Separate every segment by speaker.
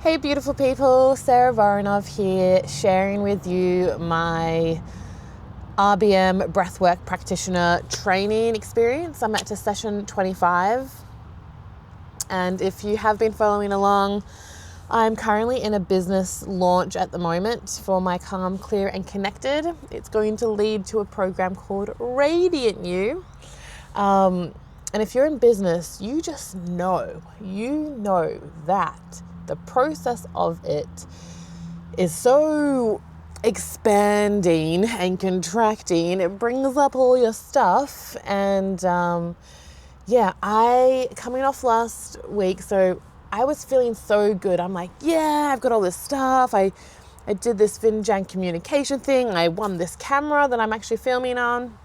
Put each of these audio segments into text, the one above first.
Speaker 1: Hey beautiful people, Sarah Voronov here, sharing with you my RBM Breathwork Practitioner training experience. I'm at to session 25, and if you have been following along, I'm currently in a business launch at the moment for my Calm, Clear and Connected. It's going to lead to a program called Radiant You. And if you're in business, you just know that the process of it is so expanding and contracting. It brings up all your stuff. And I coming off last week, so I was feeling so good. I'm like, yeah, I've got all this stuff. I did this Finjan communication thing. I won this camera that I'm actually filming on.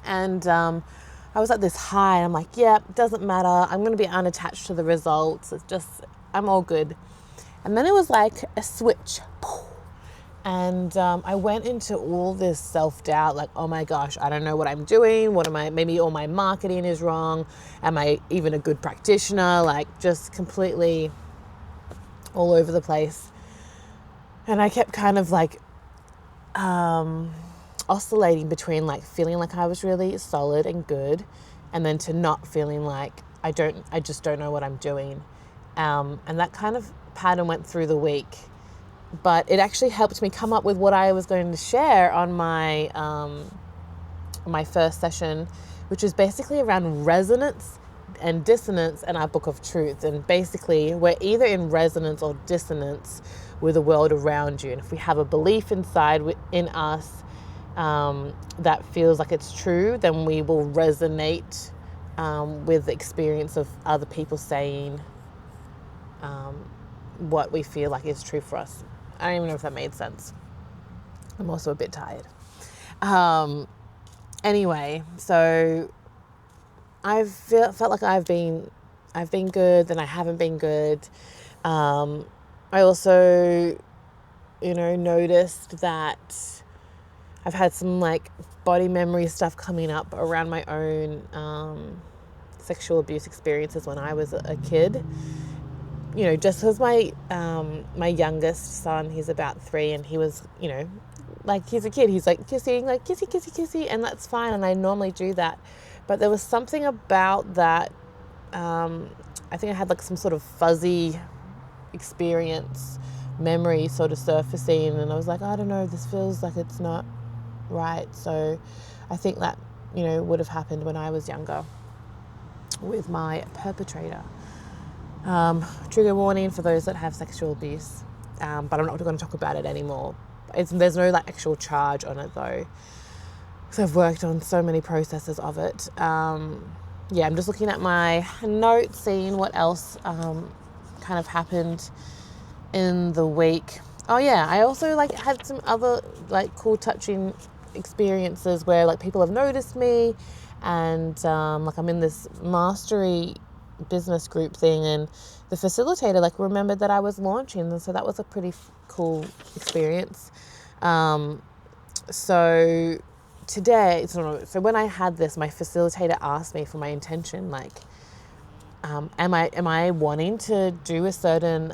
Speaker 1: And I was at this high. I'm like, yeah, it doesn't matter. I'm going to be unattached to the results. It's just, I'm all good. And then it was like a switch. And I went into all this self-doubt, like, oh my gosh, I don't know what I'm doing. Maybe all my marketing is wrong. Am I even a good practitioner? Like, just completely all over the place. And I kept kind of like, oscillating between like feeling like I was really solid and good, and then to not feeling like I just don't know what I'm doing. And that kind of pattern went through the week, but it actually helped me come up with what I was going to share on my my first session, which is basically around resonance and dissonance and our book of truth. And basically we're either in resonance or dissonance with the world around you. And if we have a belief inside in us that feels like it's true, then we will resonate with the experience of other people saying what we feel like is true for us. I don't even know if that made sense. I'm also a bit tired. Anyway, so I've felt like I've been good, then I haven't been good. I also, noticed that I've had some like body memory stuff coming up around my own sexual abuse experiences when I was a kid. Just as my youngest son, he's about 3, and he was, like he's a kid. He's like kissing, like kissy, kissy, kissy, and that's fine. And I normally do that. But there was something about that. I think I had like some sort of fuzzy experience, memory sort of surfacing, and I was like, I don't know, this feels like it's not right. So I think that would have happened when I was younger with my perpetrator. Trigger warning for those that have sexual abuse, but I'm not going to talk about it anymore. There's no like actual charge on it though, because I've worked on so many processes of it. I'm just looking at my notes, seeing what else kind of happened in the week. Oh yeah, I also like had some other like cool touching experiences where like people have noticed me, and like I'm in this mastery business group thing, and the facilitator like remembered that I was launching, and so that was a pretty cool experience. So today, so when I had this, my facilitator asked me for my intention, like am I wanting to do a certain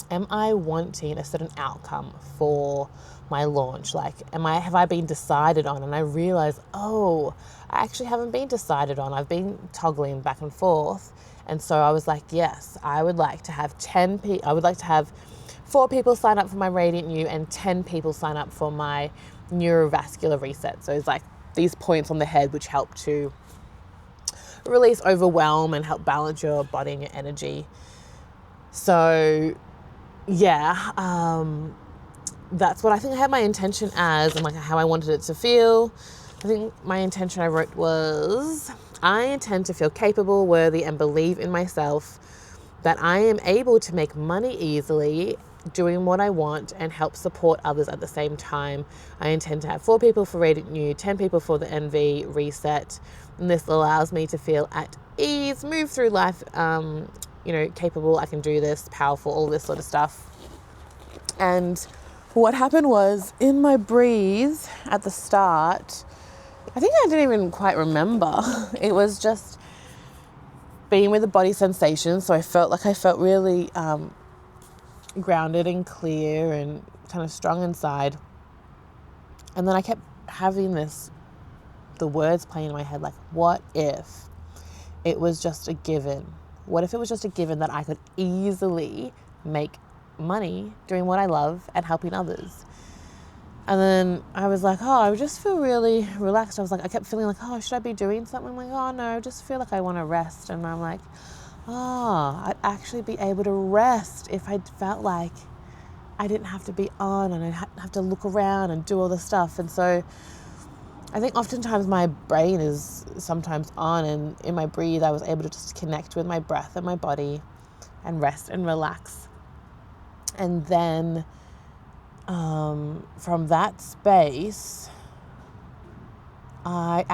Speaker 1: am I wanting a certain outcome for my launch? Like, have I been decided on? And I realized, I actually haven't been decided on. I've been toggling back and forth. And so I was like, yes, I would like to have 4 people sign up for my Radiant You and 10 people sign up for my neurovascular reset. So it's like these points on the head which help to release overwhelm and help balance your body and your energy. So that's what I think I had my intention as, and like how I wanted it to feel. I think my intention I wrote was, I intend to feel capable, worthy, and believe in myself, that I am able to make money easily, doing what I want, and help support others at the same time. I intend to have 4 people for Radiant You, 10 people for the NV reset, and this allows me to feel at ease, move through life, capable, I can do this, powerful, all this sort of stuff. And what happened was, in my breathe at the start, I think I didn't even quite remember. It was just being with the body sensations. So I felt really grounded and clear and kind of strong inside. And then I kept having the words playing in my head, like, what if it was just a given? What if it was just a given that I could easily make money doing what I love and helping others? And then I was like, I just feel really relaxed. I kept feeling like, should I be doing something? I'm like, no, I just feel like I want to rest. And I'm like, I'd actually be able to rest if I felt like I didn't have to be on and I didn't have to look around and do all the stuff. And so I think oftentimes my brain is sometimes on, and in my breathe, I was able to just connect with my breath and my body and rest and relax. And then from that space, I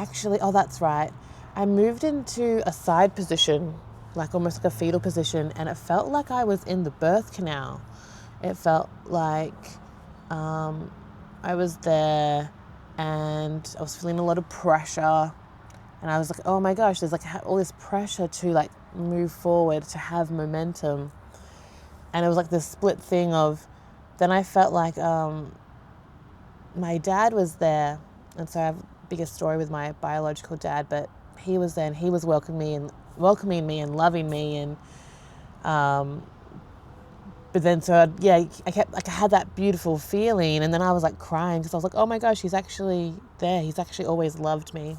Speaker 1: moved into a side position, like almost like a fetal position, and it felt like I was in the birth canal. It felt like I was there, and I was feeling a lot of pressure, and I was like, oh my gosh, there's like all this pressure to like move forward, to have momentum. And it was like this split thing of, then I felt like my dad was there, and so I have a bigger story with my biological dad, but he was there and he was welcoming me and loving me, and but then I had that beautiful feeling, and then I was like crying because I was like, oh my gosh, he's actually there. He's actually always loved me.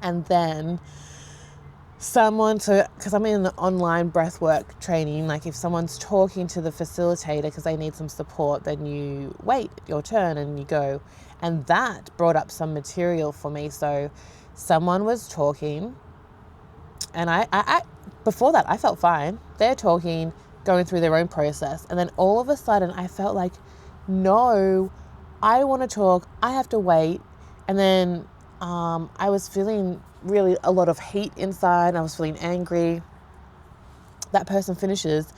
Speaker 1: And then because I'm in an online breathwork training, like if someone's talking to the facilitator because they need some support, then you wait your turn and you go. And that brought up some material for me. So someone was talking, and I before that, I felt fine. They're talking, going through their own process. And then all of a sudden I felt like, no, I want to talk. I have to wait. And then I was feeling really a lot of heat inside. I was feeling angry. That person finishes.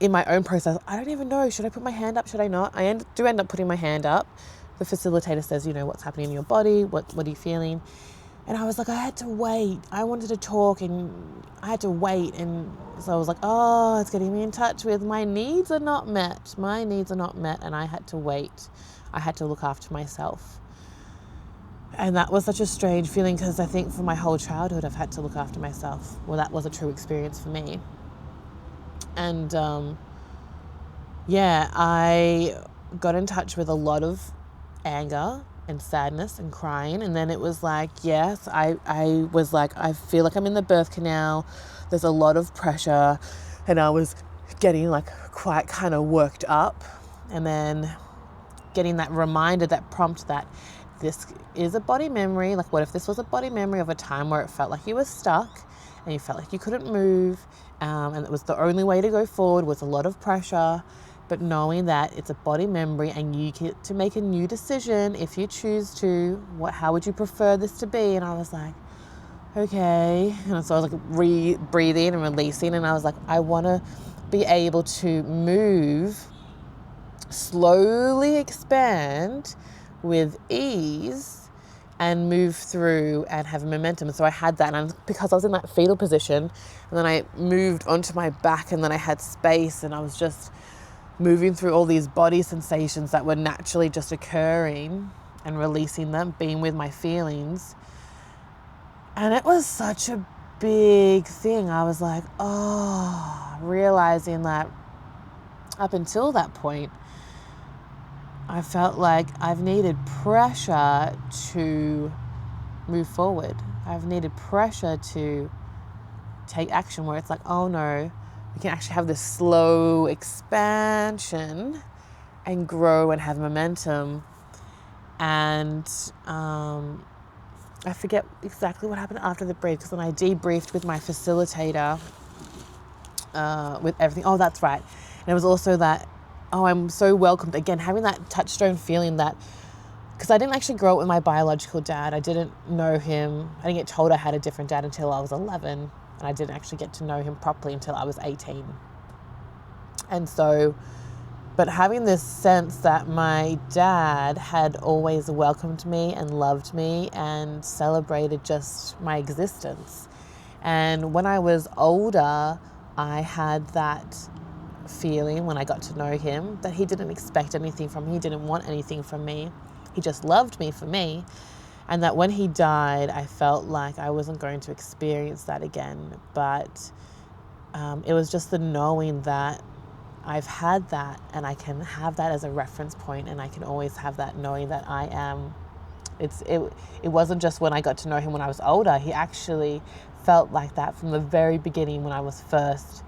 Speaker 1: In my own process, I don't even know. Should I put my hand up? Should I not? I do end up putting my hand up. The facilitator says, what's happening in your body? What are you feeling? And I was like, I had to wait. I wanted to talk and I had to wait. And so I was like, it's getting me in touch with my needs are not met. My needs are not met. And I had to wait. I had to look after myself. And that was such a strange feeling because I think for my whole childhood, I've had to look after myself. Well, that was a true experience for me. And I got in touch with a lot of anger and sadness and crying. And then it was like, yes, I was like, I feel like I'm in the birth canal. There's a lot of pressure. And I was getting like quite kind of worked up. And then getting that reminder, that prompt that this is a body memory. Like, what if this was a body memory of a time where it felt like you were stuck and you felt like you couldn't move, and it was the only way to go forward was a lot of pressure, but knowing that it's a body memory and you get to make a new decision if you choose to. How would you prefer this to be? And I was like, okay. And so I was like breathing and releasing, and I was like, I want to be able to move, slowly expand with ease and move through and have momentum. So I had that, and because I was in that fetal position, and then I moved onto my back, and then I had space, and I was just moving through all these body sensations that were naturally just occurring and releasing them, being with my feelings. And it was such a big thing. I was like, realizing that up until that point, I felt like I've needed pressure to move forward. I've needed pressure to take action, where it's like, oh no, we can actually have this slow expansion and grow and have momentum. And I forget exactly what happened after the break, because then I debriefed with my facilitator with everything. Oh, that's right. And it was also that, I'm so welcomed. Again, having that touchstone feeling that, because I didn't actually grow up with my biological dad. I didn't know him. I didn't get told I had a different dad until I was 11. And I didn't actually get to know him properly until I was 18. And so, but having this sense that my dad had always welcomed me and loved me and celebrated just my existence. And when I was older, I had that feeling when I got to know him that he didn't expect anything from me. He didn't want anything from me. He just loved me for me. And that when he died, I felt like I wasn't going to experience that again. But it was just the knowing that I've had that, and I can have that as a reference point, and I can always have that knowing that I am. It wasn't just when I got to know him when I was older. He actually felt like that from the very beginning when I was first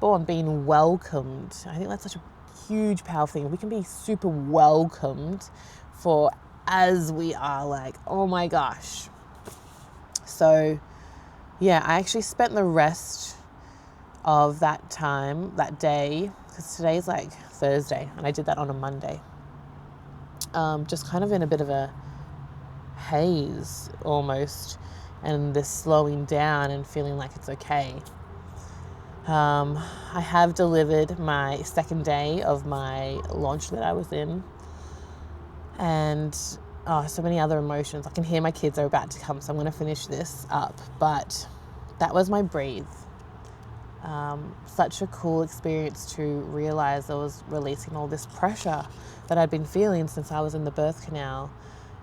Speaker 1: born, being welcomed. I think that's such a huge, powerful thing. We can be super welcomed for as we are, like, oh my gosh. So yeah, I actually spent the rest of that time, that day, because today's like Thursday, and I did that on a Monday, just kind of in a bit of a haze almost, and this slowing down and feeling like it's okay. I have delivered my second day of my launch that I was in, and so many other emotions. I can hear my kids are about to come, so I'm going to finish this up, but that was my breathe. Such a cool experience to realize I was releasing all this pressure that I'd been feeling since I was in the birth canal,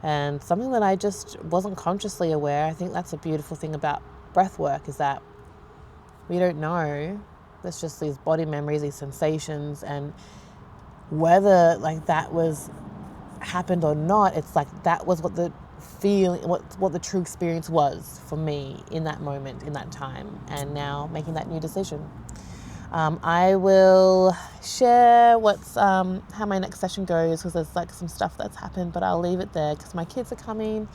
Speaker 1: and something that I just wasn't consciously aware. I think that's a beautiful thing about breath work, is that we don't know. There's just these body memories, these sensations, and whether like that was happened or not, it's like that was what the feeling, what the true experience was for me in that moment, in that time, and now making that new decision. I will share how my next session goes, because there's like some stuff that's happened, but I'll leave it there because my kids are coming.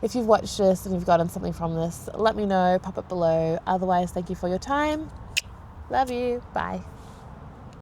Speaker 1: If you've watched this and you've gotten something from this, let me know, pop it below. Otherwise, thank you for your time. Love you. Bye.